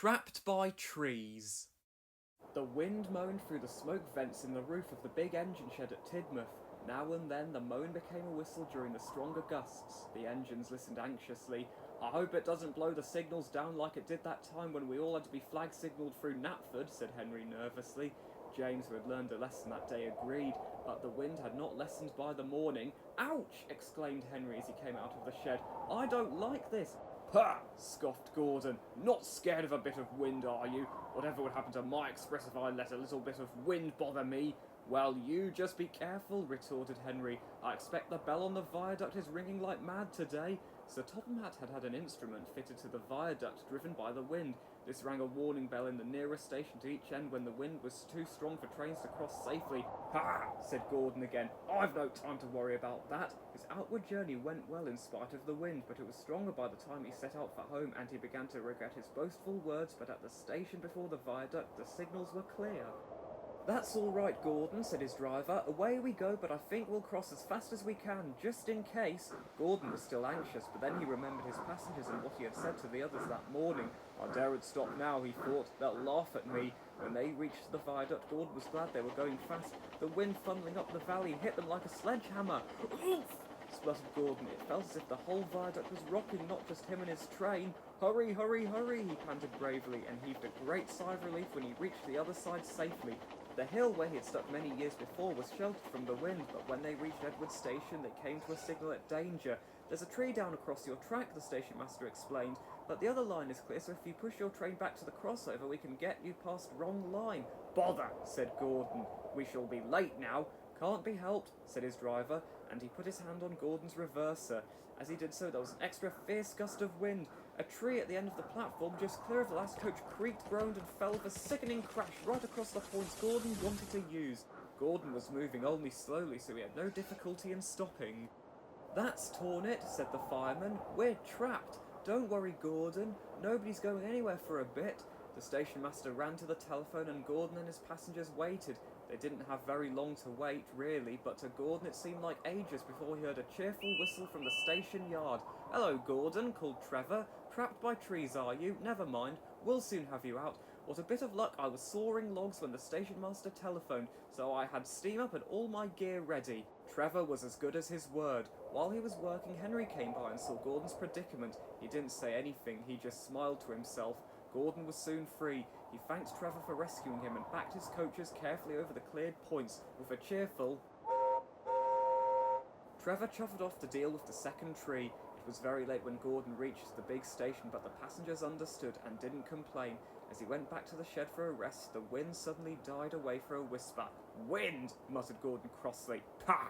Trapped by trees. The wind moaned through the smoke vents in the roof of the big engine shed at Tidmouth. Now and then the moan became a whistle during the stronger gusts. The engines listened anxiously. "I hope it doesn't blow the signals down like it did that time when we all had to be flag signalled through Knapford," said Henry nervously. James, who had learned a lesson that day, agreed, but the wind had not lessened by the morning. "Ouch!" exclaimed Henry as he came out of the shed. "I don't like this." "Pah!" scoffed Gordon. "Not scared of a bit of wind, are you? Whatever would happen to my express if I let a little bit of wind bother me?" "Well, you just be careful," retorted Henry. "I expect the bell on the viaduct is ringing like mad today." Sir Topham Hatt had had an instrument fitted to the viaduct driven by the wind. This rang a warning bell in the nearest station to each end when the wind was too strong for trains to cross safely. "Ha!" said Gordon again. "I've no time to worry about that." His outward journey went well in spite of the wind, but it was stronger by the time he set out for home, and he began to regret his boastful words. But at the station before the viaduct, the signals were clear. "That's all right, Gordon," said his driver. "Away we go, but I think we'll cross as fast as we can, just in case." Gordon was still anxious, but then he remembered his passengers and what he had said to the others that morning. "I daren't stop now," he thought. "They'll laugh at me." When they reached the viaduct, Gordon was glad they were going fast. The wind funneling up the valley hit them like a sledgehammer. "Oof!" spluttered Gordon. It felt as if the whole viaduct was rocking, not just him and his train. "Hurry, hurry, hurry," he panted bravely, and heaved a great sigh of relief when he reached the other side safely. The hill where he had stuck many years before was sheltered from the wind, but when they reached Edward Station, they came to a signal at danger. "There's a tree down across your track," the station master explained, "but the other line is clear, so if you push your train back to the crossover, we can get you past wrong line." "Bother," said Gordon. "We shall be late now." "Can't be helped," said his driver, and he put his hand on Gordon's reverser. As he did so, there was an extra fierce gust of wind. A tree at the end of the platform, just clear of the last coach, creaked, groaned, and fell with a sickening crash right across the points Gordon wanted to use. Gordon was moving only slowly, so he had no difficulty in stopping. "That's torn it," said the fireman. "We're trapped. Don't worry, Gordon. Nobody's going anywhere for a bit." The station master ran to the telephone and Gordon and his passengers waited. They didn't have very long to wait, really, but to Gordon it seemed like ages before he heard a cheerful whistle from the station yard. "Hello, Gordon," called Trevor. "Trapped by trees, are you? Never mind. We'll soon have you out. What a bit of luck, I was sawing logs when the station master telephoned, so I had steam up and all my gear ready." Trevor was as good as his word. While he was working, Henry came by and saw Gordon's predicament. He didn't say anything, he just smiled to himself. Gordon was soon free. He thanked Trevor for rescuing him and backed his coaches carefully over the cleared points with a cheerful Trevor chuffed off to deal with the second tree. It was very late when Gordon reached the big station, but the passengers understood and didn't complain. As he went back to the shed for a rest, the wind suddenly died away for a whisper. "Wind!" muttered Gordon crossly. "Pah!"